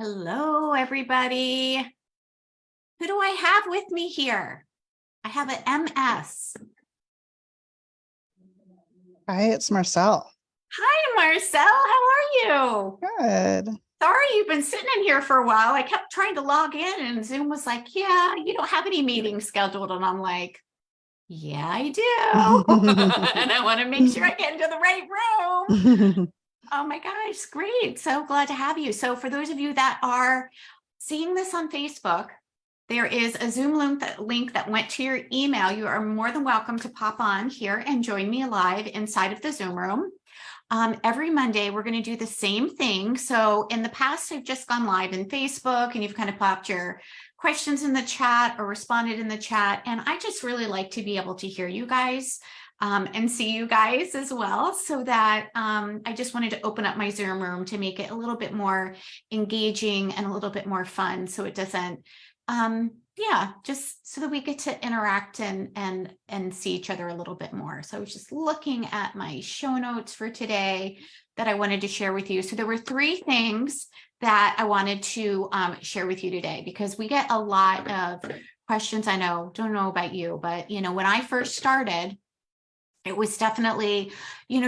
Hello, everybody. Who do I have with me here? I have an MS. Hi, it's Marcel. Hi, Marcel. How are you? Good. Sorry, you've been sitting in here for a while. I kept trying to log in and Zoom was like, yeah, you don't have any meetings scheduled. And I'm like, yeah, I do. And I want to make sure I get into the right room. Oh my gosh, great. So glad to have you. So for those of you that are seeing this on Facebook, there is a Zoom link that went to your email. You are more than welcome to pop on here and join me live inside of the Zoom room. Every Monday, we're going to do the same thing. So in the past, I've just gone live in Facebook and you've kind of popped your questions in the chat or responded in the chat. And I just really like to be able to hear you guys and see you guys as well. So that I just wanted to open up my Zoom room to make it a little bit more engaging and a little bit more fun. So it doesn't, just so that we get to interact and see each other a little bit more. So I was just looking at my show notes for today that I wanted to share with you. So there were 3 things that I wanted to share with you today, because we get a lot of questions. I know, don't know about you, but when I first started, it was definitely,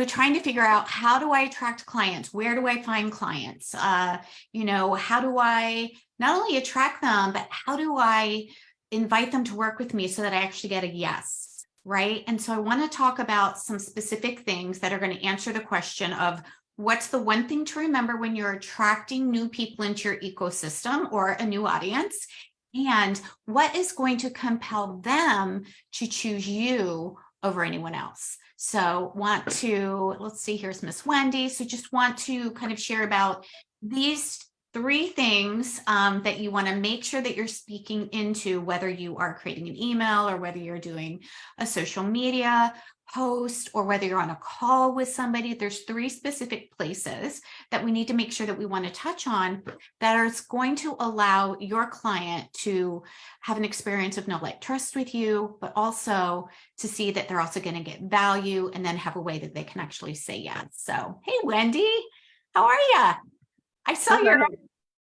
trying to figure out, how do I attract clients? Where do I find clients? How do I not only attract them, but how do I invite them to work with me so that I actually get a yes, right? And so I want to talk about some specific things that are going to answer the question of, what's the one thing to remember when you're attracting new people into your ecosystem or a new audience? And what is going to compel them to choose you over anyone else? So let's see, here's Miss Wendy. So just want to kind of share about these 3 things that you want to make sure that you're speaking into, whether you are creating an email or whether you're doing a social media post or whether you're on a call with somebody. There's 3 specific places that we need to make sure that we want to touch on that are going to allow your client to have an experience of know, like, trust with you, but also to see that they're also going to get value and then have a way that they can actually say yes. So, hey, Wendy, how are you? I saw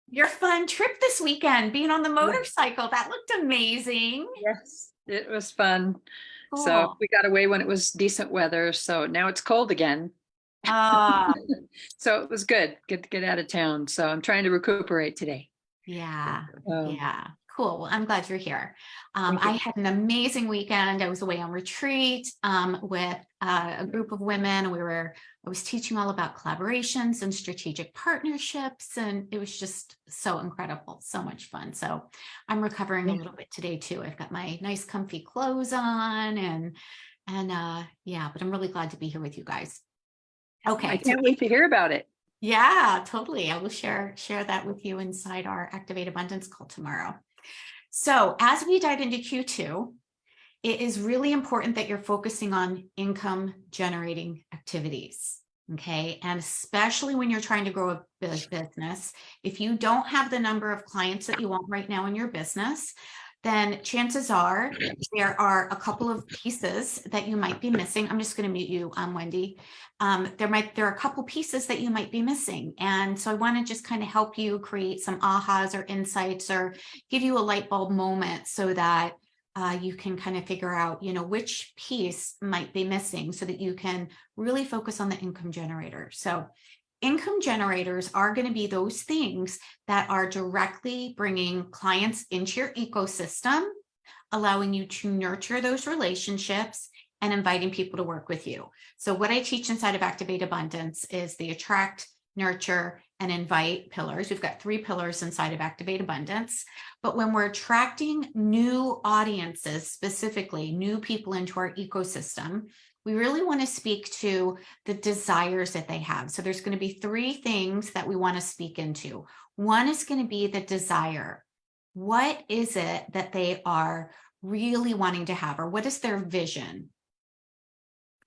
your fun trip this weekend, being on the motorcycle. That looked amazing. Yes, it was fun. Cool. So we got away when it was decent weather. So now it's cold again. So it was good. Good to get out of town. So I'm trying to recuperate today. Yeah. Cool. Well, I'm glad you're here. I had an amazing weekend. I was away on retreat with a group of women. I was teaching all about collaborations and strategic partnerships, and it was just so incredible, so much fun. So I'm recovering a little bit today too. I've got my nice comfy clothes on but I'm really glad to be here with you guys. Okay. I can't wait to hear about it. Yeah, totally. I will share that with you inside our Activate Abundance call tomorrow. So as we dive into Q2, it is really important that you're focusing on income generating activities. Okay. And especially when you're trying to grow a business, if you don't have the number of clients that you want right now in your business, then chances are there are a couple of pieces that you might be missing. I'm just going to mute you, Wendy. There are a couple pieces that you might be missing. And so I want to just kind of help you create some ahas or insights or give you a light bulb moment so that you can kind of figure out, which piece might be missing so that you can really focus on the income generator. So income generators are going to be those things that are directly bringing clients into your ecosystem, allowing you to nurture those relationships and inviting people to work with you. So what I teach inside of Activate Abundance is the attract, nurture, and invite pillars. We've got 3 pillars inside of Activate Abundance. But when we're attracting new audiences, specifically new people into our ecosystem, we really want to speak to the desires that they have. So there's going to be 3 things that we want to speak into. One is going to be the desire. What is it that they are really wanting to have, or what is their vision?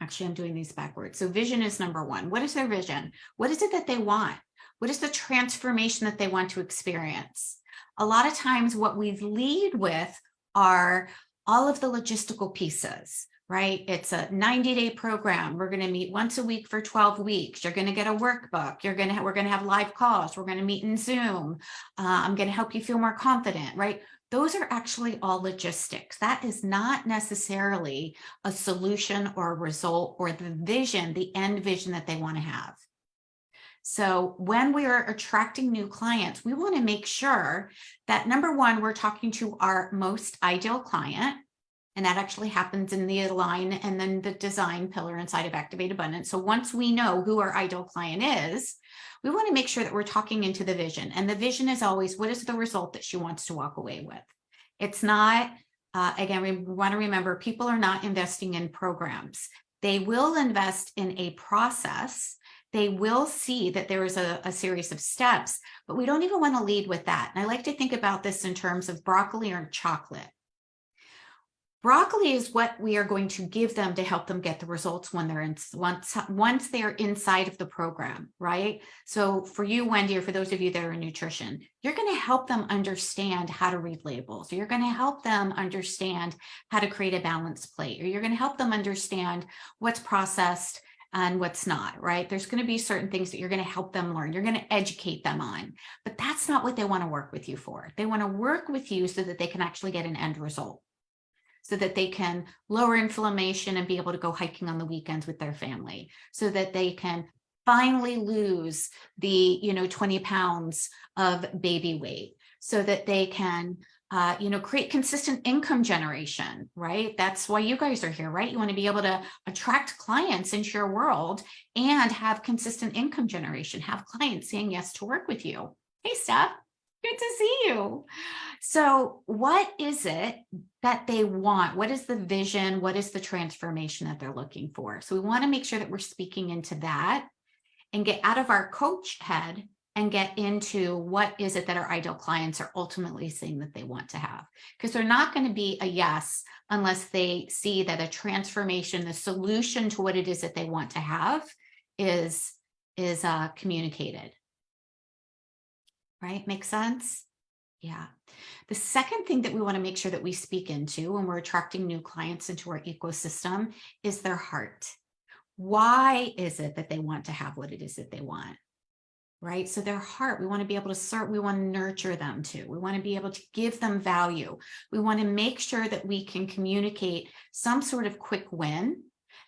Actually, I'm doing these backwards. So vision is number 1. What is their vision? What is it that they want? What is the transformation that they want to experience? A lot of times what we lead with are all of the logistical pieces. right? It's a 90-day program. We're going to meet once a week for 12 weeks. You're going to get a workbook. We're going to have live calls. We're going to meet in Zoom. I'm going to help you feel more confident, right? Those are actually all logistics. That is not necessarily a solution or a result or the vision, the end vision that they want to have. So when we are attracting new clients, we want to make sure that number one, we're talking to our most ideal client. And that actually happens in the align and then the design pillar inside of Activate Abundance. So once we know who our ideal client is, we want to make sure that we're talking into the vision. And the vision is always, what is the result that she wants to walk away with? It's not, again, we want to remember, people are not investing in programs. They will invest in a process. They will see that there is a series of steps, but we don't even want to lead with that. And I like to think about this in terms of broccoli or chocolate. Broccoli is what we are going to give them to help them get the results when they're in, once they're inside of the program, right? So for you, Wendy, or for those of you that are in nutrition, you're going to help them understand how to read labels. You're going to help them understand how to create a balanced plate, or you're going to help them understand what's processed and what's not, right? There's going to be certain things that you're going to help them learn. You're going to educate them on, but that's not what they want to work with you for. They want to work with you so that they can actually get an end result, so that they can lower inflammation and be able to go hiking on the weekends with their family, so that they can finally lose the 20 pounds of baby weight, so that they can create consistent income generation, right? That's why you guys are here, right? You want to be able to attract clients into your world and have consistent income generation, have clients saying yes to work with you. Hey, Steph, good to see you. So what is it that they want? What is the vision? What is the transformation that they're looking for? So we want to make sure that we're speaking into that and get out of our coach head and get into what is it that our ideal clients are ultimately saying that they want to have. Because they're not going to be a yes unless they see that a transformation, the solution to what it is that they want to have is communicated. Right? Makes sense? Yeah. The second thing that we want to make sure that we speak into when we're attracting new clients into our ecosystem is their heart. Why is it that they want to have what it is that they want? Right? So their heart, we want to be able to serve, we want to nurture them too. We want to be able to give them value. We want to make sure that we can communicate some sort of quick win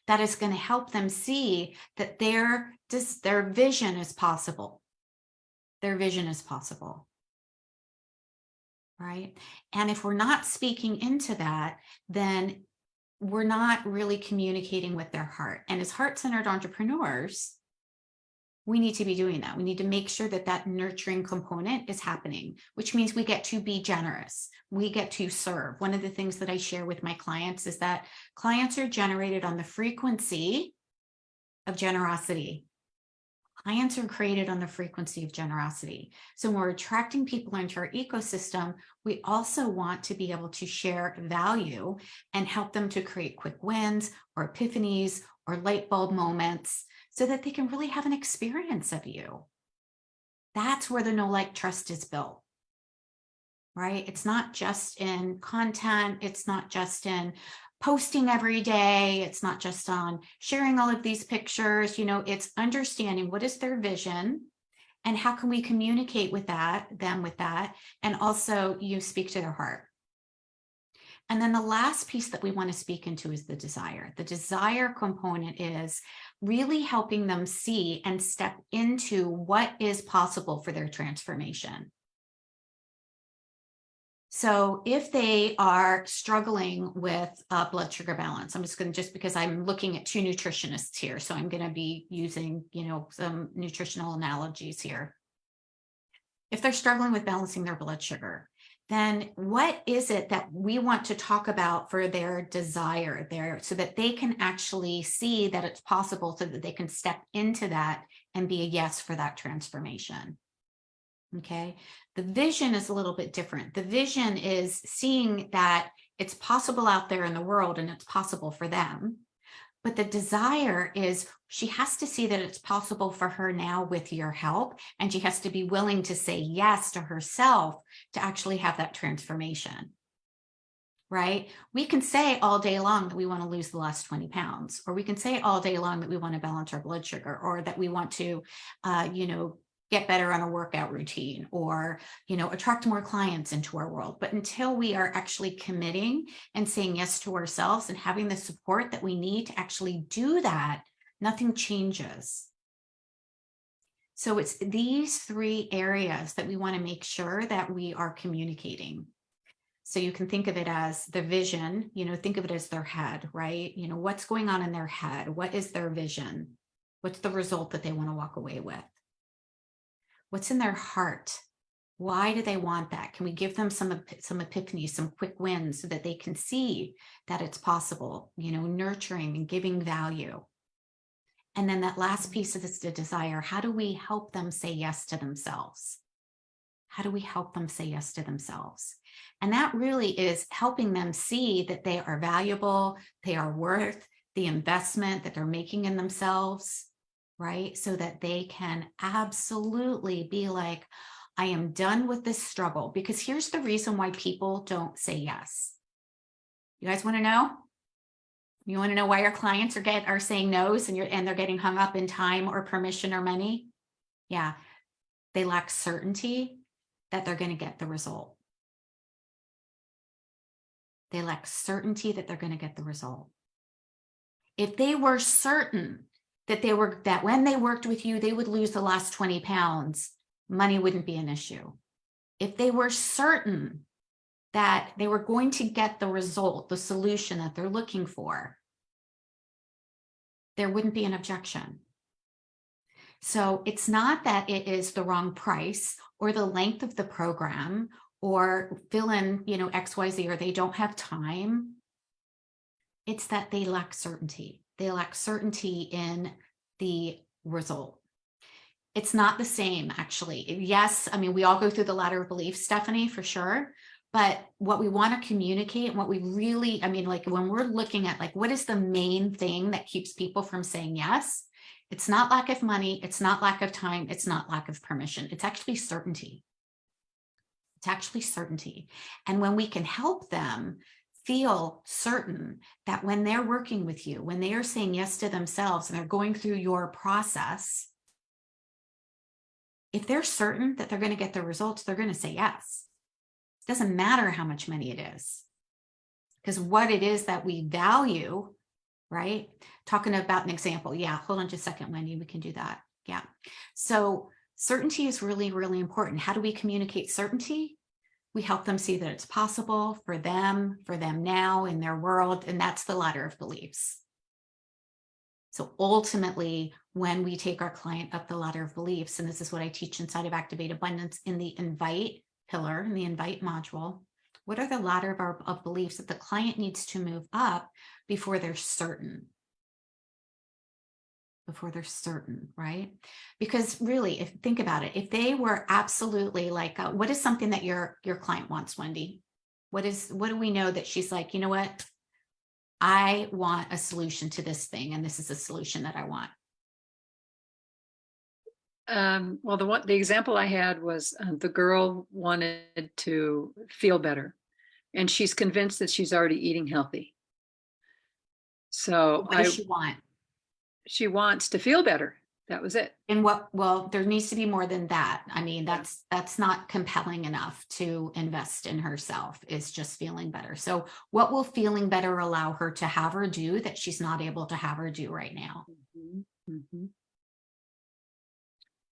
that is going to help them see that their vision is possible. Their vision is possible. Right? And if we're not speaking into that, then we're not really communicating with their heart. And as heart-centered entrepreneurs, we need to be doing that. We need to make sure that that nurturing component is happening, which means we get to be generous. We get to serve. One of the things that I share with my clients is that clients are generated on the frequency of generosity. Clients are created on the frequency of generosity. So when we're attracting people into our ecosystem, we also want to be able to share value and help them to create quick wins or epiphanies or light bulb moments so that they can really have an experience of you. That's where the know, like, trust is built, right? It's not just in content. It's not just in posting every day. It's not just on sharing all of these pictures. It's understanding what is their vision and how can we communicate with them with that. And also you speak to their heart. And then the last piece that we want to speak into is the desire. The desire component is really helping them see and step into what is possible for their transformation. So if they are struggling with blood sugar balance, I'm just because I'm looking at two nutritionists here, so I'm going to be using, some nutritional analogies here. If they're struggling with balancing their blood sugar, then what is it that we want to talk about for their desire there so that they can actually see that it's possible, so that they can step into that and be a yes for that transformation? Okay. The vision is a little bit different. The vision is seeing that it's possible out there in the world and it's possible for them. But the desire is she has to see that it's possible for her now with your help. And she has to be willing to say yes to herself to actually have that transformation. right? We can say all day long that we want to lose the last 20 pounds, or we can say all day long that we want to balance our blood sugar, or that we want to, get better on a workout routine, or, attract more clients into our world. But until we are actually committing and saying yes to ourselves and having the support that we need to actually do that, nothing changes. So it's these 3 areas that we want to make sure that we are communicating. So you can think of it as the vision, think of it as their head, right? What's going on in their head? What is their vision? What's the result that they want to walk away with? What's in their heart? Why do they want that? Can we give them some epiphanies, some quick wins so that they can see that it's possible, nurturing and giving value? And then that last piece of this, the desire, how do we help them say yes to themselves? How do we help them say yes to themselves? And that really is helping them see that they are valuable, they are worth the investment that they're making in themselves, right? So that they can absolutely be like, I am done with this struggle. Because here's the reason why people don't say yes. You guys want to know? You want to know why our clients are saying no's and they're getting hung up in time or permission or money? Yeah, they lack certainty that they're going to get the result. They lack certainty that they're going to get the result. If they were certain that when they worked with you, they would lose the last 20 pounds, money wouldn't be an issue. If they were certain that they were going to get the result, the solution that they're looking for, there wouldn't be an objection. So it's not that it is the wrong price or the length of the program or fill in, XYZ, or they don't have time. It's that they lack certainty. They lack certainty in the result. It's not the same, actually. Yes, we all go through the ladder of belief, Stephanie, for sure. But what we want to communicate and what we really, when we're looking at what is the main thing that keeps people from saying yes, it's not lack of money, it's not lack of time, it's not lack of permission. It's actually certainty. It's actually certainty. And when we can help them feel certain that when they're working with you, when they are saying yes to themselves and they're going through your process, if they're certain that they're going to get the results, they're going to say yes. It doesn't matter how much money it is, because what it is that we value, right? Talking about an example. Yeah, hold on just a second, Wendy, we can do that. Yeah. So certainty is really, really important. How do we communicate certainty? We help them see that it's possible for them now in their world, and that's the ladder of beliefs. So ultimately, when we take our client up the ladder of beliefs, and this is what I teach inside of Activate Abundance in the invite pillar, in the invite module, what are the ladder of beliefs that the client needs to move up before they're certain? Before they're certain, right? Because really, think about it, if they were absolutely what is something that your client wants, Wendy? What do we know that she's like, you know what? I want a solution to this thing, and this is a solution that I want. Well, the example I had was the girl wanted to feel better, and she's convinced that she's already eating healthy. So What does she want? She wants to feel better. That was it. And well, there needs to be more than that. That's not compelling enough to invest in herself, is just feeling better. So what will feeling better allow her to have or do that she's not able to have or do right now? Mm-hmm. Mm-hmm.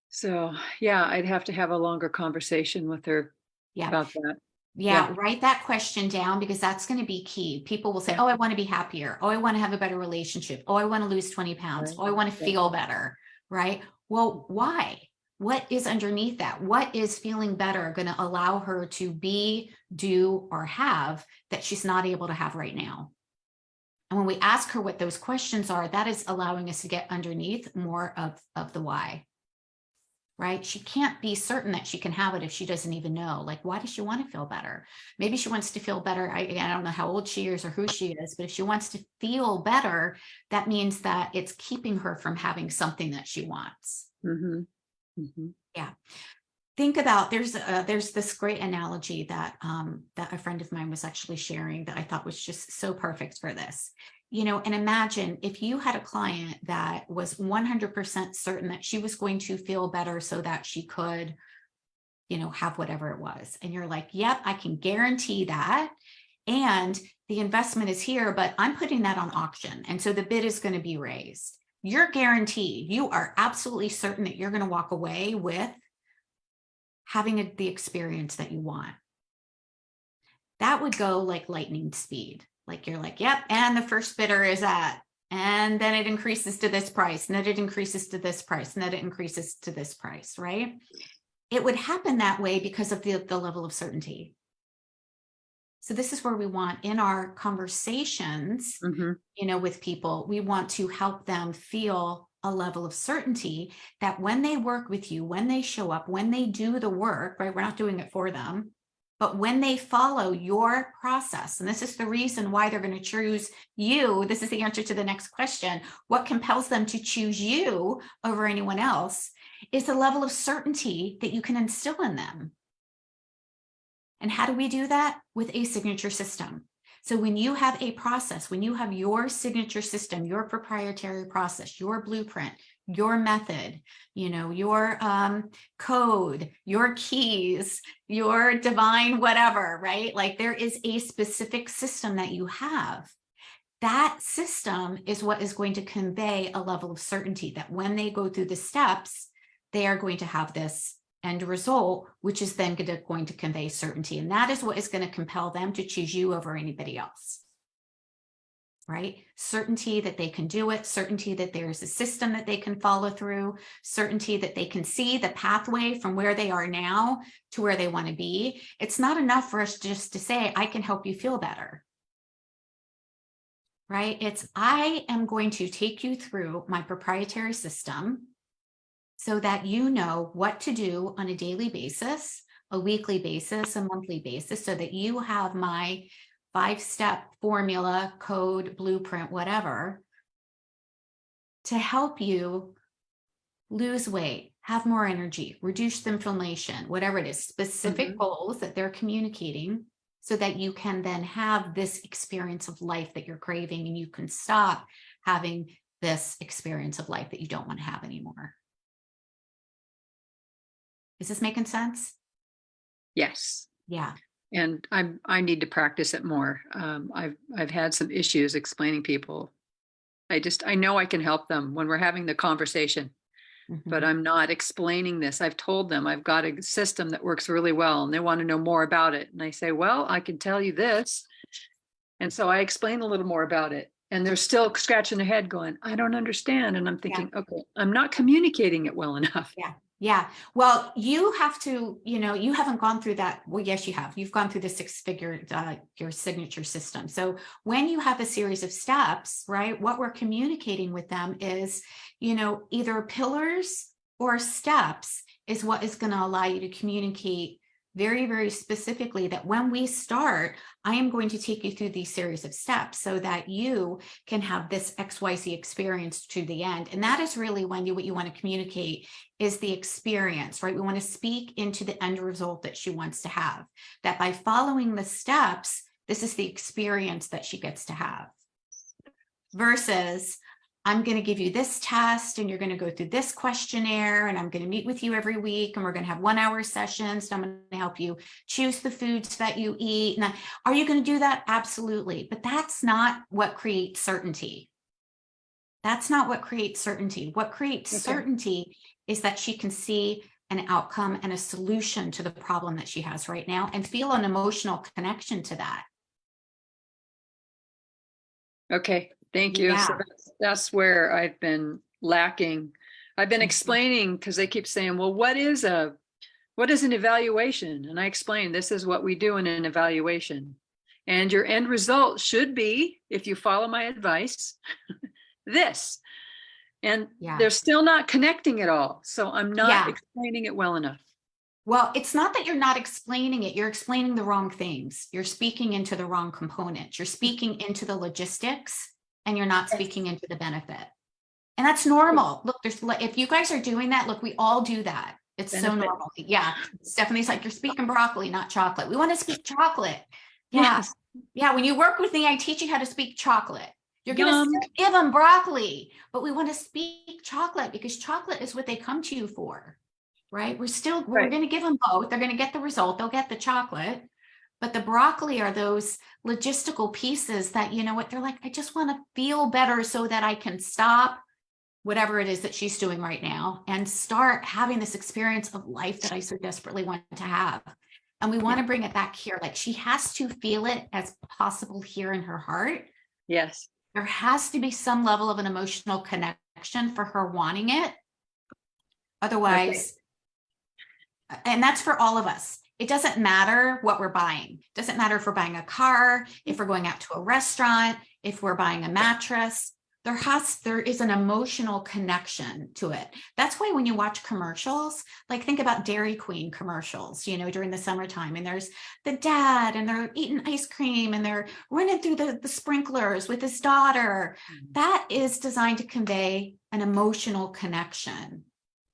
So yeah, I'd have to have a longer conversation with her about that. Yeah, write that question down, because that's going to be key. People will say, oh, I want to be happier. Oh, I want to have a better relationship. Oh, I want to lose 20 pounds. Oh, I want to feel better, right? Well, why? What is underneath that? What is feeling better going to allow her to be, do, or have that she's not able to have right now? And when we ask her what those questions are, that is allowing us to get underneath more of the why. Right? She can't be certain that she can have it if she doesn't even know. Why does she want to feel better? Maybe she wants to feel better. I don't know how old she is or who she is, but if she wants to feel better, that means that it's keeping her from having something that she wants. Mm-hmm. Mm-hmm. Yeah. think about, there's this great analogy that that a friend of mine was actually sharing that I thought was just so perfect for this. And imagine if you had a client that was 100% certain that she was going to feel better so that she could, have whatever it was. And you're like, yep, I can guarantee that. And the investment is here, but I'm putting that on auction. And so the bid is going to be raised. You're guaranteed, you are absolutely certain that you're going to walk away with having the experience that you want. That would go like lightning speed. Like you're like, yep, and the first bidder is at, and then it increases to this price, and then it increases to this price, and then it increases to this price, right? It would happen that way because of the level of certainty. So this is where we want in our conversations, with people, we want to help them feel a level of certainty that when they work with you, when they show up, when they do the work, right? We're not doing it for them, but when they follow your process, and this is the reason why they're going to choose you. This is the answer to the next question. What compels them to choose you over anyone else is the level of certainty that you can instill in them. And how do we do that? With a signature system. So when you have a process, when you have your signature system, your proprietary process, your blueprint, your method, your code, your keys, your divine whatever, right? Like there is a specific system that you have. That system is what is going to convey a level of certainty that when they go through the steps, they are going to have this end result, which is then going to convey certainty. And that is what is going to compel them to choose you over anybody else, right? Certainty that they can do it, certainty that there's a system that they can follow through, certainty that they can see the pathway from where they are now to where they want to be. It's not enough for us just to say, I can help you feel better, right? It's, I am going to take you through my proprietary system so that you know what to do on a daily basis, a weekly basis, a monthly basis, so that you have my 5-step formula, code, blueprint, whatever, to help you lose weight, have more energy, reduce the inflammation, whatever it is, specific goals that they're communicating, so that you can then have this experience of life that you're craving, and you can stop having this experience of life that you don't want to have anymore. Is this making sense? Yes. Yeah. And I need to practice it more. I've had some issues explaining people. I know I can help them when we're having the conversation, but I'm not explaining this. I've told them I've got a system that works really well and they want to know more about it. And I say, well, I can tell you this. And so I explain a little more about it. And they're still scratching their head going, I don't understand. And I'm thinking, okay, I'm not communicating it well enough. Yeah. Yeah. Well, you have to, you haven't gone through that. Well, yes, you have. You've gone through the 6-figure, your signature system. So when you have a series of steps, right, what we're communicating with them is, either pillars or steps is what is going to allow you to communicate very, very specifically that when we start, I am going to take you through these series of steps so that you can have this XYZ experience to the end. And that is really when what you want to communicate is the experience, right? We want to speak into the end result that she wants to have, that by following the steps, this is the experience that she gets to have, versus I'm going to give you this test and you're going to go through this questionnaire and I'm going to meet with you every week and we're going to have 1-hour sessions. And I'm going to help you choose the foods that you eat. And are you going to do that? Absolutely. But that's not what creates certainty. That's not what creates certainty. What creates certainty is that she can see an outcome and a solution to the problem that she has right now and feel an emotional connection to that. Okay. Thank you. Yeah. So that's where I've been lacking. I've been explaining because they keep saying, well, what is an evaluation? And I explain, this is what we do in an evaluation. And your end result should be, if you follow my advice, this. And they're still not connecting at all. So I'm not explaining it well enough. Well, it's not that you're not explaining it. You're explaining the wrong things. You're speaking into the wrong components. You're speaking into the logistics and you're not speaking into the benefit. And that's normal. Look, if you guys are doing that, look, we all do that. It's so benefit. normal. Yeah. Stephanie's like, you're speaking broccoli, not chocolate. We want to speak chocolate. Yeah. Yes. Yeah. When you work with me, I teach you how to speak chocolate. You're going Yum. to give them broccoli, but we want to speak chocolate because chocolate is what they come to you for, right? We're Right. going to give them both. They're going to get the result. They'll get the chocolate, but the broccoli are those logistical pieces that, you know what, they're like, I just want to feel better so that I can stop whatever it is that she's doing right now and start having this experience of life that I so desperately want to have. And we want to bring it back here. Like she has to feel it as possible here in her heart. Yes. There has to be some level of an emotional connection for her wanting it. Otherwise, and that's for all of us. It doesn't matter what we're buying. It doesn't matter if we're buying a car, if we're going out to a restaurant, if we're buying a mattress. There is an emotional connection to it. That's why when you watch commercials, like think about Dairy Queen commercials, you know, during the summertime, and there's the dad and they're eating ice cream and they're running through the sprinklers with his daughter. That is designed to convey an emotional connection.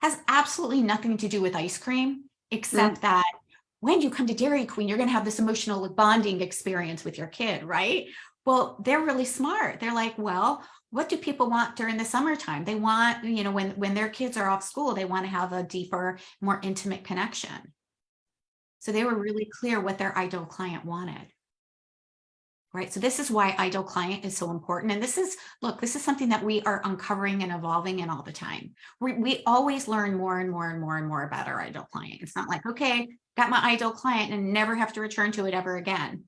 Has absolutely nothing to do with ice cream, except that when you come to Dairy Queen, you're going to have this emotional bonding experience with your kid, right? Well, they're really smart. They're like, well, what do people want during the summertime? They want, you know, when their kids are off school, they want to have a deeper, more intimate connection. So they were really clear what their ideal client wanted. Right. So this is why ideal client is so important. And this is something that we are uncovering and evolving in all the time. We always learn more and more and more and more about our ideal client. It's not like, okay, got my ideal client and never have to return to it ever again.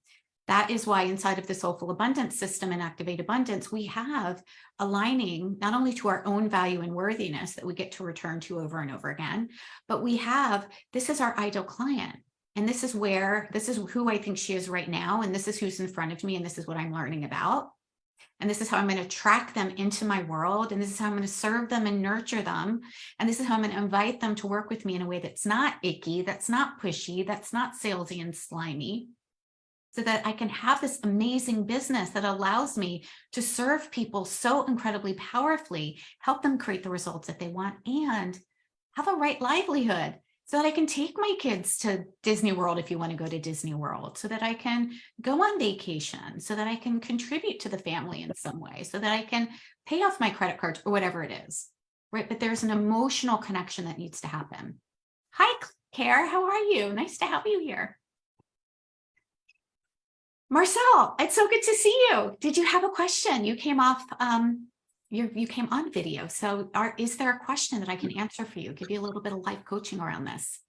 That is why inside of the Soulful Abundance system and Activate Abundance, we have aligning not only to our own value and worthiness that we get to return to over and over again, but this is our ideal client. And this is who I think she is right now. And this is who's in front of me. And this is what I'm learning about. And this is how I'm going to attract them into my world. And this is how I'm going to serve them and nurture them. And this is how I'm going to invite them to work with me in a way that's not icky, that's not pushy, that's not salesy and slimy, so that I can have this amazing business that allows me to serve people so incredibly powerfully, help them create the results that they want, and have a right livelihood so that I can take my kids to Disney World if you want to go to Disney World, so that I can go on vacation, so that I can contribute to the family in some way, so that I can pay off my credit cards or whatever it is, right? But there's an emotional connection that needs to happen. Hi, Claire, how are you? Nice to have you here. Marcel, it's so good to see you. Did you have a question? You came off, you came on video. So is there a question that I can answer for you? Give you a little bit of life coaching around this.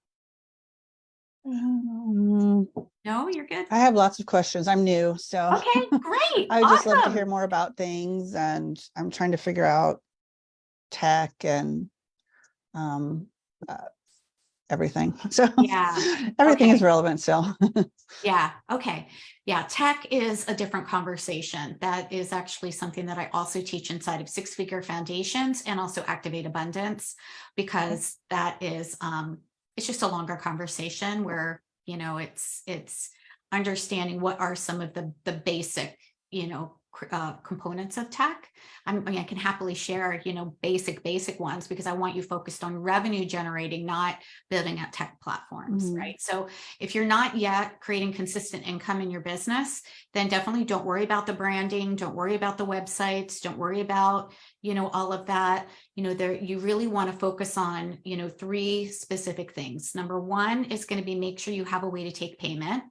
No, you're good. I have lots of questions. I'm new, so okay, great. I would just love to Awesome. hear more about things, and I'm trying to figure out tech and everything. So Yeah. everything Okay. is relevant still. Yeah. Okay. Yeah. Tech is a different conversation. That is actually something that I also teach inside of Six Figure Foundations and also Activate Abundance, because that is, it's just a longer conversation where, you know, it's understanding what are some of the basic, you know, components of tech. I mean, I can happily share, you know, basic ones, because I want you focused on revenue generating, not building out tech platforms, right? So if you're not yet creating consistent income in your business, then definitely don't worry about the branding. Don't worry about the websites. Don't worry about, you know, all of that. You know, you really want to focus on, you know, 3 specific things. Number 1 is going to be make sure you have a way to take payment.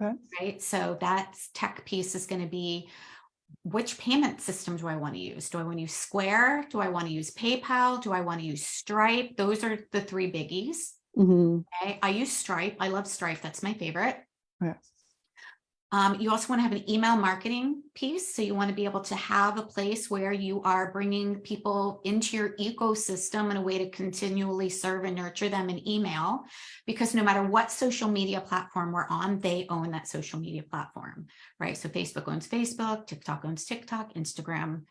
Okay. Right. So that tech piece is going to be, which payment system do I want to use? Do I want to use Square? Do I want to use PayPal? Do I want to use Stripe? Those are the 3 biggies. Okay. I use Stripe. I love Stripe. That's my favorite. Yeah. You also want to have an email marketing piece. So you want to be able to have a place where you are bringing people into your ecosystem in a way to continually serve and nurture them in email, because no matter what social media platform we're on, they own that social media platform, right? So Facebook owns Facebook, TikTok owns TikTok, Instagram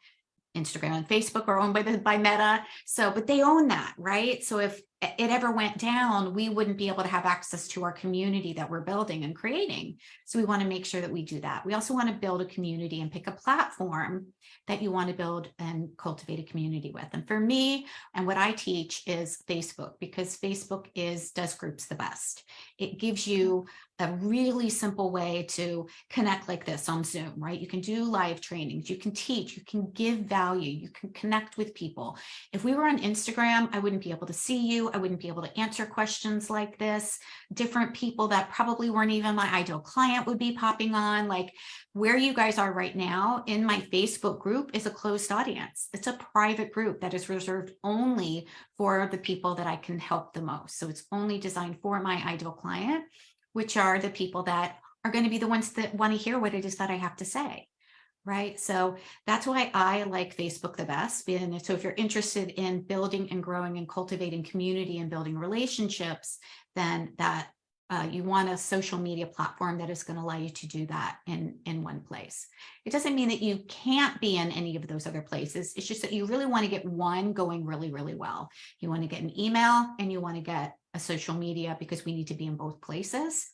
and Facebook are owned by Meta. So, but they own that, right? So if it ever went down, we wouldn't be able to have access to our community that we're building and creating. So we want to make sure that we do that. We also want to build a community and pick a platform that you want to build and cultivate a community with. And for me, and what I teach is Facebook, because Facebook does groups the best. It gives you a really simple way to connect like this on Zoom, right? You can do live trainings, you can teach, you can give value, you can connect with people. If we were on Instagram, I wouldn't be able to see you. I wouldn't be able to answer questions like this. Different people that probably weren't even my ideal client would be popping on. Like where you guys are right now in my Facebook group is a closed audience. It's a private group that is reserved only for the people that I can help the most. So it's only designed for my ideal client, which are the people that are going to be the ones that want to hear what it is that I have to say. Right. So that's why I like Facebook the best. And so if you're interested in building and growing and cultivating community and building relationships, then that you want a social media platform that is going to allow you to do that in one place. It doesn't mean that you can't be in any of those other places. It's just that you really want to get one going really, really well. You want to get an email and you want to get a social media, because we need to be in both places.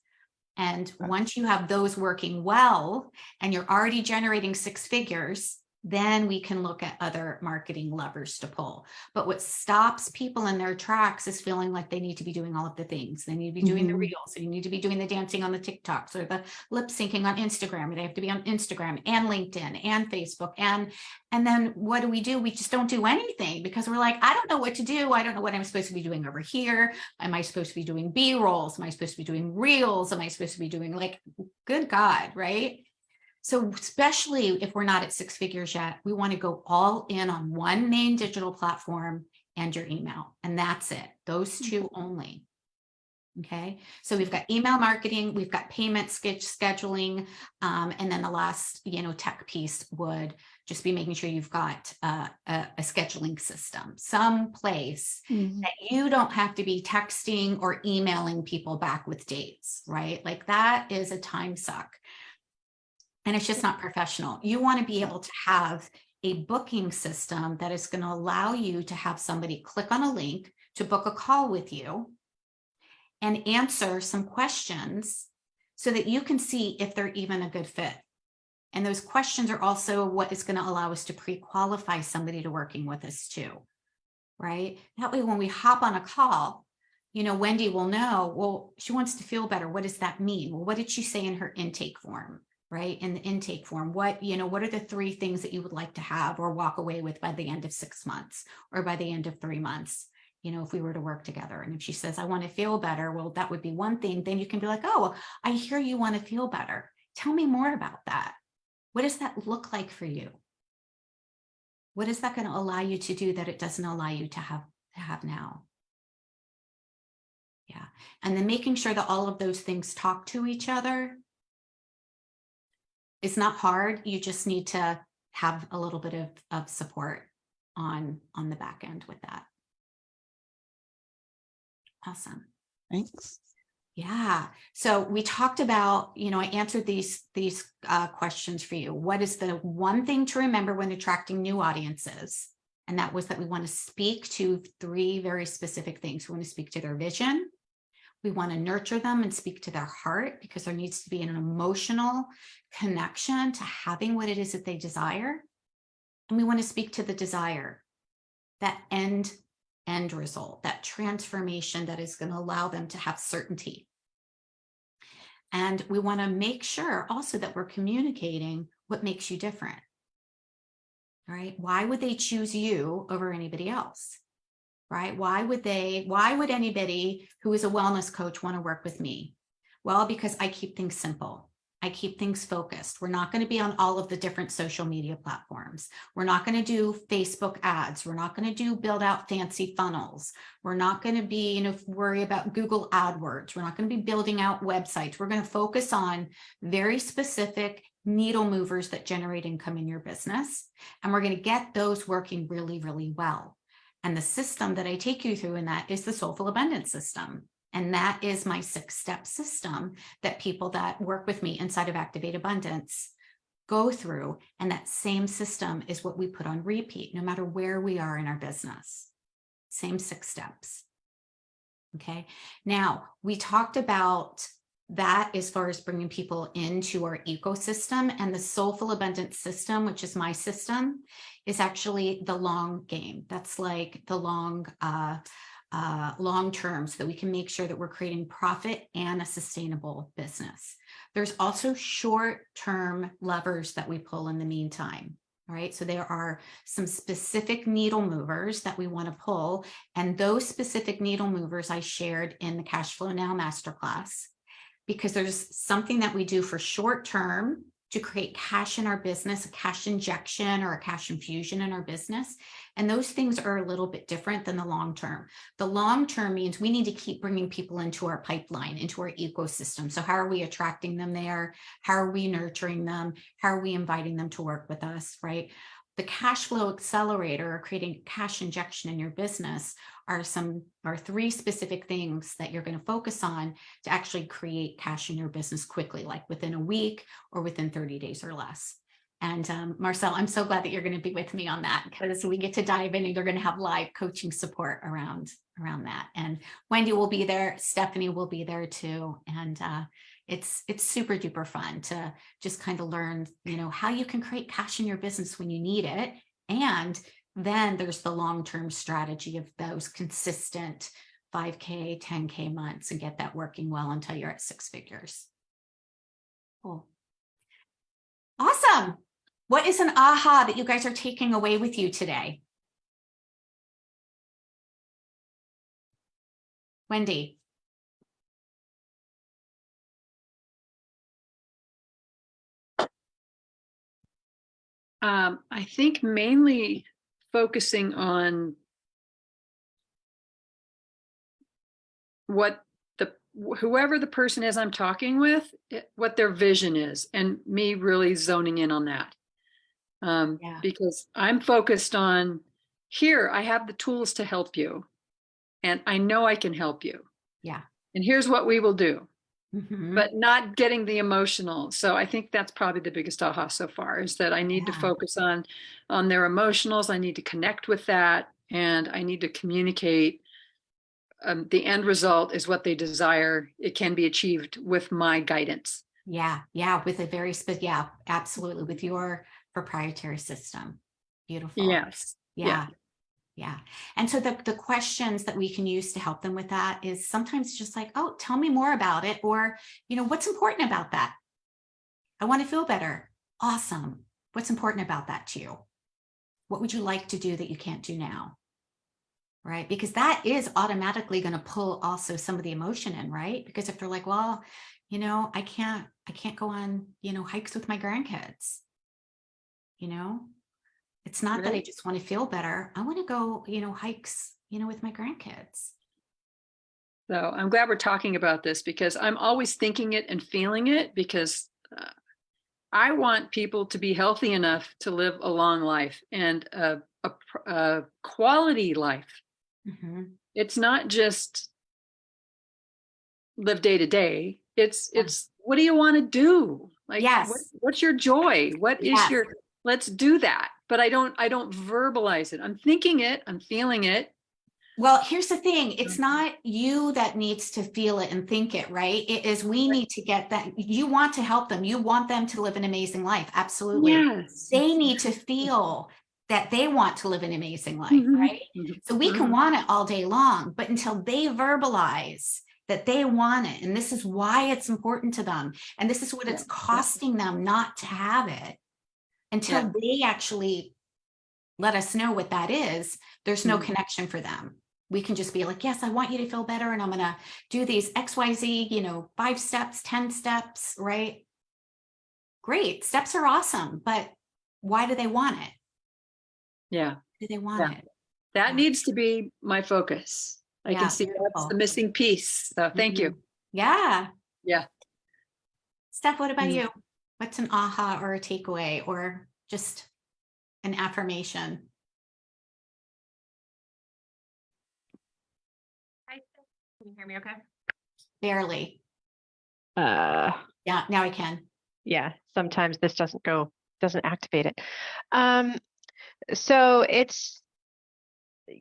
And once you have those working well and you're already generating 6 figures, then we can look at other marketing levers to pull. But what stops people in their tracks is feeling like they need to be doing all of the things. They need to be doing the reels, and you need to be doing the dancing on the TikToks or the lip syncing on Instagram. And they have to be on Instagram and LinkedIn and Facebook. And then what do? We just don't do anything, because we're like, I don't know what to do. I don't know what I'm supposed to be doing over here. Am I supposed to be doing B-rolls? Am I supposed to be doing reels? Am I supposed to be doing, like, good God, right? So especially if we're not at 6 figures yet, we want to go all in on one main digital platform and your email. And that's it. Those 2 only. Okay. So we've got email marketing, we've got payment scheduling. And then the last, tech piece would just be making sure you've got a scheduling system, some place that you don't have to be texting or emailing people back with dates, right? Like that is a time suck. And it's just not professional. You want to be able to have a booking system that is going to allow you to have somebody click on a link to book a call with you and answer some questions so that you can see if they're even a good fit. And those questions are also what is going to allow us to pre-qualify somebody to working with us too, right? That way, when we hop on a call, Wendy will know, well, she wants to feel better. What does that mean? Well, what did she say in her intake form? Right? In the intake form, what are the 3 things that you would like to have or walk away with by the end of 6 months or by the end of 3 months, if we were to work together? And if she says, I want to feel better, well, that would be one thing. Then you can be like, oh, I hear you want to feel better. Tell me more about that. What does that look like for you? What is that going to allow you to do that it doesn't allow you to have now? Yeah. And then making sure that all of those things talk to each other. It's not hard. You just need to have a little bit of support on the back end with that. Awesome. Thanks. Yeah. So we talked about, I answered these questions for you. What is the one thing to remember when attracting new audiences? And that was that we want to speak to 3 very specific things. We want to speak to their vision. We want to nurture them and speak to their heart, because there needs to be an emotional connection to having what it is that they desire. And we want to speak to the desire, that end result, that transformation that is going to allow them to have certainty. And we want to make sure also that we're communicating what makes you different. All right. Why would they choose you over anybody else? Right? Why would anybody who is a wellness coach want to work with me? Well, because I keep things simple. I keep things focused. We're not going to be on all of the different social media platforms. We're not going to do Facebook ads. We're not going to build out fancy funnels. We're not going to be, worry about Google AdWords. We're not going to be building out websites. We're going to focus on very specific needle movers that generate income in your business. And we're going to get those working really, really well. And the system that I take you through in that is the Soulful Abundance system. And that is my 6-step system that people that work with me inside of Activate Abundance go through. And that same system is what we put on repeat, no matter where we are in our business. Same 6 steps. Okay. Now, we talked about that as far as bringing people into our ecosystem, and the Soulful Abundance system, which is my system, is actually the long game. That's like the long term, so that we can make sure that we're creating profit and a sustainable business. There's also short-term levers that we pull in the meantime. All right, so there are some specific needle movers that we want to pull, and those specific needle movers I shared in the Cash Flow Now Masterclass, because there's something that we do for short term to create cash in our business, a cash injection or a cash infusion in our business. And those things are a little bit different than the long term. The long term means we need to keep bringing people into our pipeline, into our ecosystem. So how are we attracting them there? How are we nurturing them? How are we inviting them to work with us, right? The cash flow accelerator, or creating cash injection in your business, are three specific things that you're going to focus on to actually create cash in your business quickly, like within a week or within 30 days or less. And Marcel, I'm so glad that you're going to be with me on that, because we get to dive in and you're going to have live coaching support around that. And Wendy will be there. Stephanie will be there too. And it's super duper fun to just kind of learn, how you can create cash in your business when you need it. And then there's the long-term strategy of those consistent 5K, 10K months, and get that working well until you're at 6 figures. Cool. Awesome. What is an aha that you guys are taking away with you today? Wendy. I think mainly focusing on what whoever the person is I'm talking with, what their vision is, and me really zoning in on that. Because I'm focused on, here, I have the tools to help you, and I know I can help you. Yeah. And here's what we will do. Mm-hmm. But not getting the emotional. So I think that's probably the biggest aha so far, is that I need to focus on their emotionals. I need to connect with that, and I need to communicate. The end result is what they desire. It can be achieved with my guidance. Yeah. With a very absolutely, with your proprietary system. Beautiful. Yes. Yeah. And so the questions that we can use to help them with that is sometimes just like, oh, tell me more about it. Or, what's important about that? I want to feel better. Awesome. What's important about that to you? What would you like to do that you can't do now? Right? Because that is automatically going to pull also some of the emotion in, right? Because if they're like, well, I can't go on, hikes with my grandkids. It's not that I just want to feel better. I want to go, hikes, with my grandkids. So I'm glad we're talking about this, because I'm always thinking it and feeling it, because I want people to be healthy enough to live a long life and a quality life. Mm-hmm. It's not just live day to day. It's what do you want to do? Like, what's your joy? What is your, let's do that. But I don't verbalize it. I'm thinking it, I'm feeling it. Well, here's the thing. It's not you that needs to feel it and think it, right? It is, we need to get that. You want to help them. You want them to live an amazing life. Absolutely. Yes. They need to feel that they want to live an amazing life, right? So we can want it all day long, but until they verbalize that they want it, and this is why it's important to them, and this is what it's costing them not to have it, until they actually let us know what that is, there's no connection for them. We can just be like, yes, I want you to feel better, and I'm going to do these XYZ, 5 steps, 10 steps, right? Great. Steps are awesome, but why do they want it? Yeah. Do they want it? That needs to be my focus. I can see that's the missing piece. So thank you. Yeah. Steph, what about you? What's an aha or a takeaway, or just an affirmation? Can you hear me okay? Barely. Yeah, now I can. Yeah, sometimes this doesn't activate it. So it's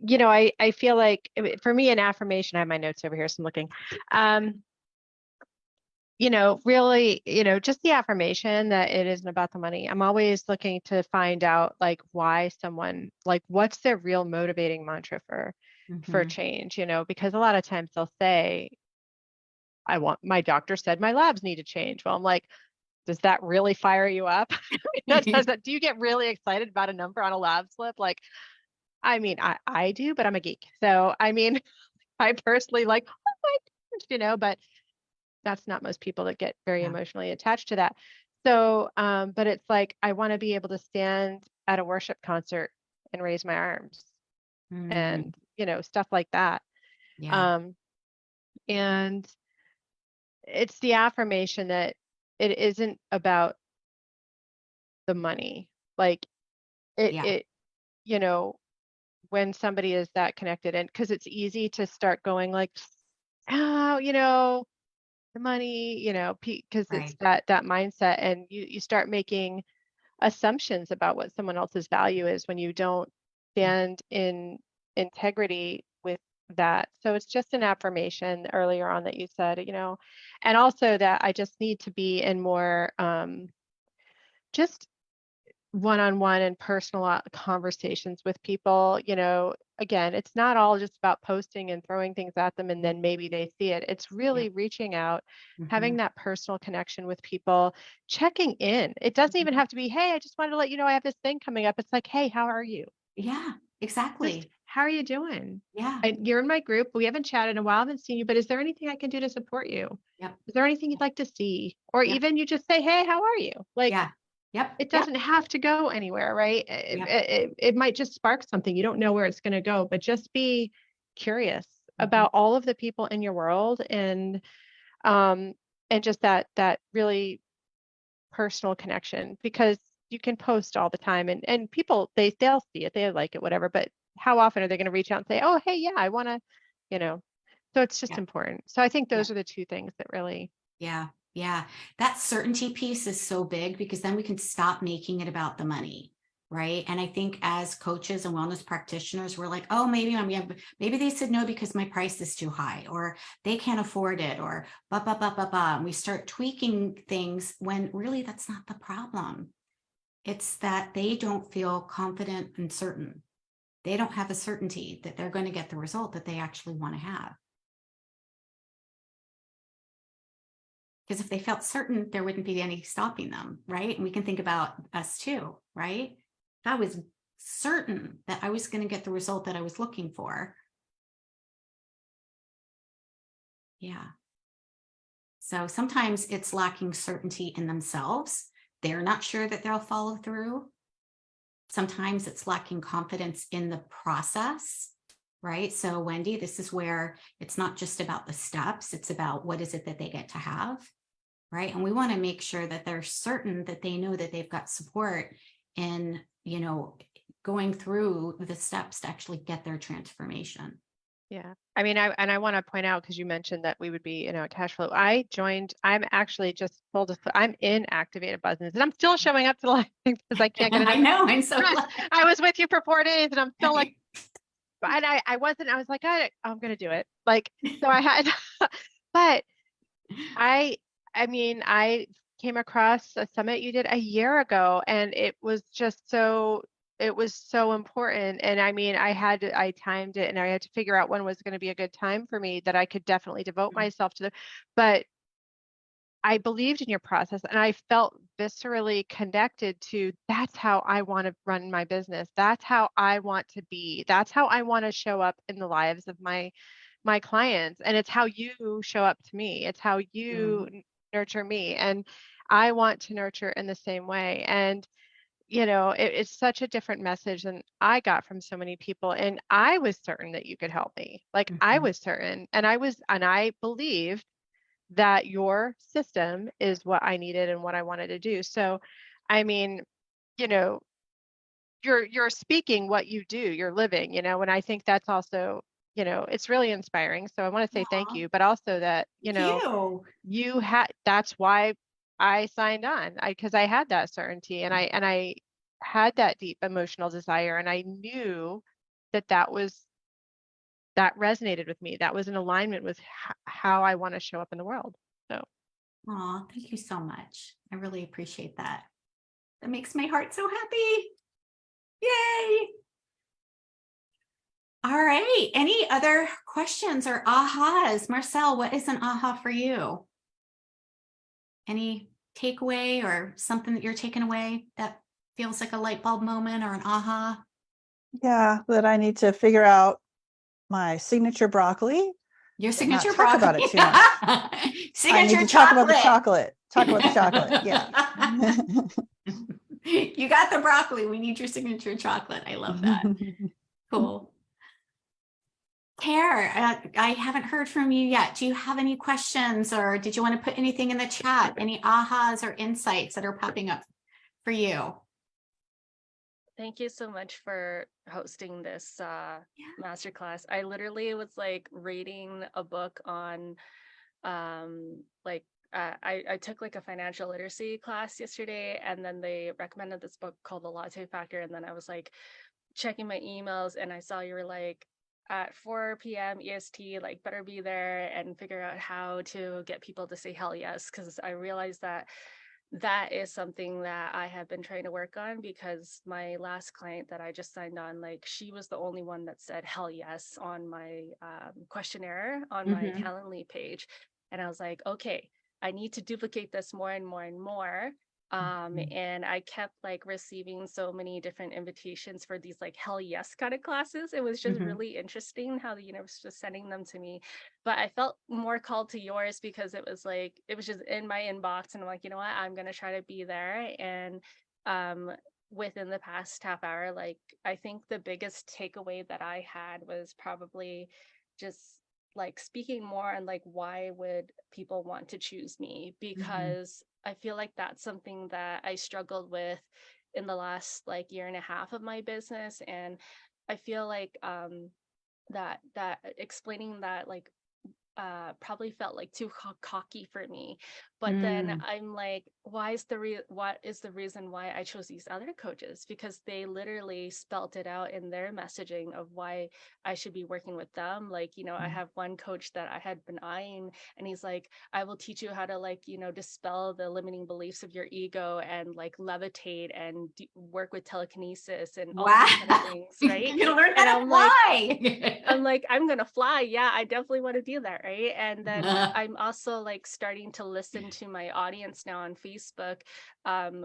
I feel like for me, an affirmation, I have my notes over here, so I'm looking. Really, just the affirmation that it isn't about the money. I'm always looking to find out like why someone, like what's their real motivating mantra for Mhm. change, because a lot of times they'll say, my doctor said my labs need to change. Well, I'm like, does that really fire you up? Do you get really excited about a number on a lab slip? Like, I mean, I do, but I'm a geek. So, I mean, I personally like, oh my gosh, but that's not most people that get very Yeah. emotionally attached to that. So, but it's like, I want to be able to stand at a worship concert and raise my arms Mm, and, stuff like that. yeah. Um, and it's the affirmation that it isn't about the money. Like Yeah. it, you know, when somebody is that connected, and because it's easy to start going like, oh, the money, because it's Right. that mindset, and you start making assumptions about what someone else's value is when you don't stand in integrity with that. So it's just an affirmation earlier on that you said, and also that I just need to be in more just one-on-one and personal conversations with people. Again, it's not all just about posting and throwing things at them and then maybe they see it. It's Yeah. really reaching out, having Mhm. that personal connection with people, checking in. It doesn't even Mhm. have to be, hey, I just wanted to let you know I have this thing coming up. It's like, hey, how are you? Yeah, Just exactly. how are you doing? Yeah. You're in my group. We haven't chatted in a while. I haven't seen you, but is there anything I can do to support you? Yep. Is there anything you'd like to see? Or Yep. even you just say, hey, how are you? Like, Yeah. Yep. it Yep. doesn't have to go anywhere, right? Yep. It might just spark something. You don't know where it's going to go, but just be curious Mhm. about all of the people in your world, um and just that really personal connection, because you can post all the time, and people, they'll see it, they like it, whatever, but how often are they going to reach out and say, oh, hey, yeah, I want to, you know so it's just Yep. important. So I think Yep. those are the two things that really. Yeah. Yeah. That certainty piece is so big because then we can stop making it about the money. Right. And I think as coaches and wellness practitioners, we're like, oh, maybe they said no because my price is too high, or they can't afford it, or blah, blah, blah, blah, blah. And we start tweaking things when really that's not the problem. It's that they don't feel confident and certain. They don't have a certainty that they're going to get the result that they actually want to have. Because if they felt certain, there wouldn't be any stopping them, right? And we can think about us too, right? If I was certain that I was going to get the result that I was looking for, yeah. So sometimes it's lacking certainty in themselves. They're not sure that they'll follow through. Sometimes it's lacking confidence in the process, right? So, Wendy, this is where it's not just about the steps, it's about what is it that they get to have, right? And we want to make sure that they're certain that they know that they've got support in, going through the steps to actually get their transformation. Yeah. I mean, I want to point out, because you mentioned that we would be, cash flow. I'm actually just full disclosure, I'm in activated business, and I'm still showing up to the live because I can't get I enough. know, I'm so glad. I was with you for 4 days and I'm still like, and I was like, I'm going to do it. Like, so I had, but I, I mean, I came across a summit you did a year ago, and it was so important. And I mean, I timed it, and I had to figure out when was going to be a good time for me that I could definitely devote myself to but I believed in your process, and I felt viscerally connected to, that's how I want to run my business. That's how I want to be. That's how I want to show up in the lives of my clients. And it's how you show up to me. It's how you nurture me. And I want to nurture in the same way. And it's such a different message than I got from so many people. And I was certain that you could help me. Like, I Mhm. was certain, and I believed that your system is what I needed and what I wanted to do. So, I mean, you know, you're speaking what you do, you're living, and I think that's also, it's really inspiring. So I want to say thank Aw, you, but also that, thank you. that's why I signed on. Because I had that certainty, and I had that deep emotional desire, and I knew that resonated with me. That was in alignment with how I want to show up in the world. So, Oh, thank you so much. I really appreciate that. That makes my heart so happy. Yay. All right. Any other questions or ahas? Marcel, what is an aha for you? Any takeaway or something that you're taking away that feels like a light bulb moment or an aha? Yeah, that I need to figure out my signature broccoli. Your but not signature talk about broccoli. it too much. Signature I need to talk about the chocolate. Talk about the chocolate. Yeah. You got the broccoli. We need your signature chocolate. I love that. Cool. Care, I haven't heard from you yet. Do you have any questions or did you want to put anything in the chat? Any ahas or insights that are popping up for you? Thank you so much for hosting this masterclass. I literally was like reading a book on I took like a financial literacy class yesterday, and then they recommended this book called The Latte Factor, and then I was like checking my emails and I saw you were like at 4 p.m. EST, like better be there and figure out how to get people to say hell yes, because I realized that that is something that I have been trying to work on, because my last client that I just signed on, like she was the only one that said hell yes on my questionnaire on my Calendly page. And I was like, okay, I need to duplicate this more and more and more. And I kept like receiving so many different invitations for these like hell yes kind of classes. It was just really interesting how the universe was sending them to me. But I felt more called to yours because it was just in my inbox, and I'm like, you know what, I'm gonna try to be there. And within the past half hour, like I think the biggest takeaway that I had was probably just like speaking more on like why would people want to choose me, because I feel like that's something that I struggled with in the last like year and a half of my business. And I feel like that explaining that like probably felt like too cocky for me. But then I'm like, what is the reason why I chose these other coaches? Because they literally spelt it out in their messaging of why I should be working with them. Like, you know, I have one coach that I had been eyeing, and he's like, I will teach you how to like, you know, dispel the limiting beliefs of your ego and like levitate and work with telekinesis and all these kind of things, right? You learn And how to I'm fly. I'm like, I'm gonna fly. Yeah, I definitely want to do that, right? And then I'm also like starting to listen to my audience now on Facebook,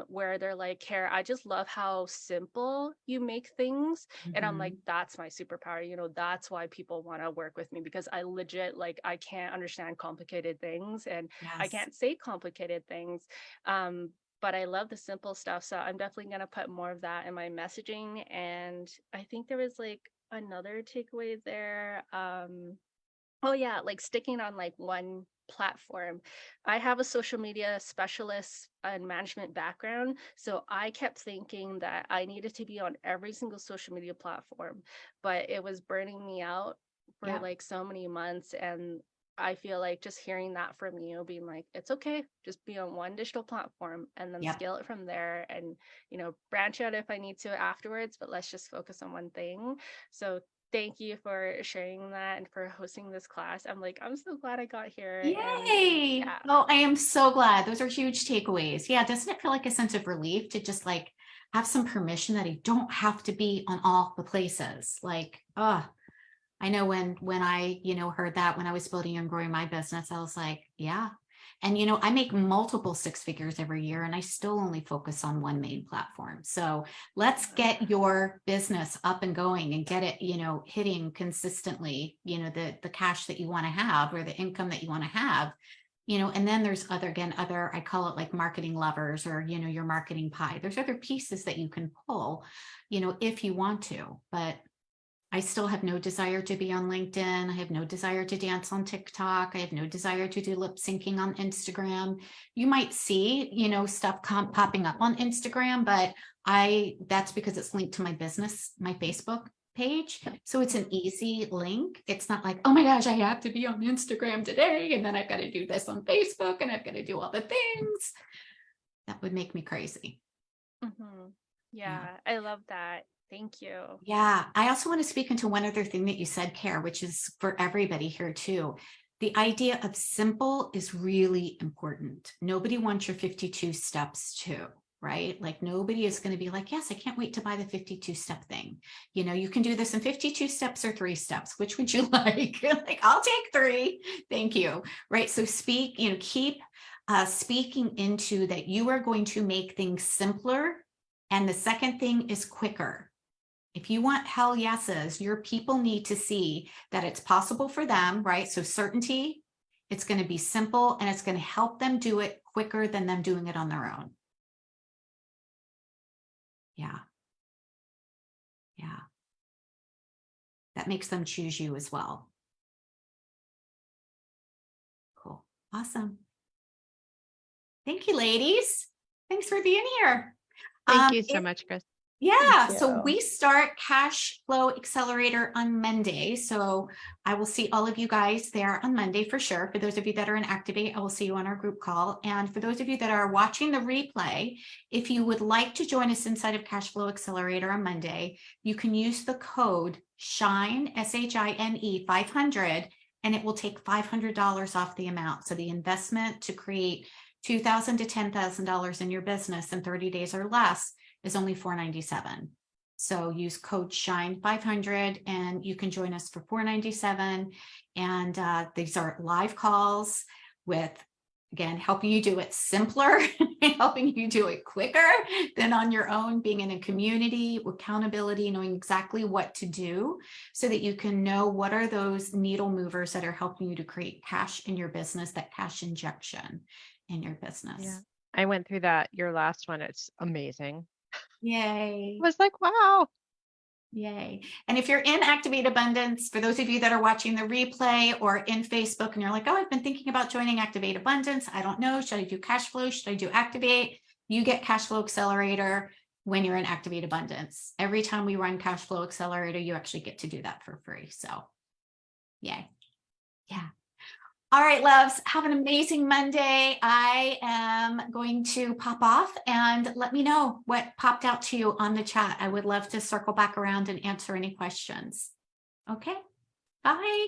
where they're like, Care, I just love how simple you make things. And I'm like, that's my superpower. You know, that's why people want to work with me, because I legit like I can't understand complicated things, and I can't say complicated things. But I love the simple stuff. So I'm definitely going to put more of that in my messaging. And I think there was like another takeaway there. Oh yeah, like sticking on like one platform. I have a social media specialist and management background, so I kept thinking that I needed to be on every single social media platform, but it was burning me out for like so many months. And I feel like just hearing that from you, being like, it's okay, just be on one digital platform and then scale it from there, and you know, branch out if I need to afterwards, but let's just focus on one thing. So thank you for sharing that and for hosting this class. I'm like, I'm so glad I got here. Yay. And, Oh, I am so glad. Those are huge takeaways. Yeah. Doesn't it feel like a sense of relief to just like have some permission that I don't have to be on all the places? Like, I know when I, you know, heard that when I was building and growing my business, I was like, yeah. And, you know, I make multiple six figures every year and I still only focus on one main platform. So let's get your business up and going and get it, you know, hitting consistently, you know, the cash that you want to have or the income that you want to have, you know. And then there's other, I call it like marketing levers, or, you know, your marketing pie. There's other pieces that you can pull, you know, if you want to, but I still have no desire to be on LinkedIn. I have no desire to dance on TikTok. I have no desire to do lip syncing on Instagram. You might see, you know, stuff popping up on Instagram, but that's because it's linked to my business, my Facebook page. So it's an easy link. It's not like, oh my gosh, I have to be on Instagram today, and then I've got to do this on Facebook, and I've got to do all the things. That would make me crazy. yeah, I love that. Thank you. Yeah, I also want to speak into one other thing that you said, Care, which is for everybody here too. The idea of simple is really important. Nobody wants your 52 steps too, right? Like nobody is going to be like, yes, I can't wait to buy the 52 step thing. You know, you can do this in 52 steps or 3 steps. Which would you like? Like, I'll take 3. Thank you. Right. So speak, you know, keep speaking into that you are going to make things simpler. And the second thing is quicker. If you want hell yeses, your people need to see that it's possible for them, right? So certainty, it's going to be simple, and it's going to help them do it quicker than them doing it on their own. Yeah. Yeah. That makes them choose you as well. Cool. Awesome. Thank you, ladies. Thanks for being here. Thank you so much, Chris. Yeah, Thank so you. we start Cash Flow Accelerator on Monday. So I will see all of you guys there on Monday for sure. For those of you that are in Activate, I will see you on our group call. And for those of you that are watching the replay, if you would like to join us inside of Cash Flow Accelerator on Monday, you can use the code SHINE, SHINE 500, and it will take $500 off the amount. So the investment to create $2,000 to $10,000 in your business in 30 days or less is only $497. So use code SHINE 500 and you can join us for $497. And these are live calls with, again, helping you do it simpler, helping you do it quicker than on your own, being in a community with accountability, knowing exactly what to do so that you can know what are those needle movers that are helping you to create cash in your business, that cash injection in your business. Yeah. I went through that, your last one. It's amazing. Yay. I was like, wow. Yay. And if you're in Activate Abundance, for those of you that are watching the replay or in Facebook and you're like, oh, I've been thinking about joining Activate Abundance. I don't know. Should I do cash flow? Should I do Activate? You get Cash Flow Accelerator when you're in Activate Abundance. Every time we run Cash Flow Accelerator, you actually get to do that for free. So yay. Yeah. All right, loves, have an amazing Monday. I am going to pop off and let me know what popped out to you on the chat. I would love to circle back around and answer any questions. Okay, bye.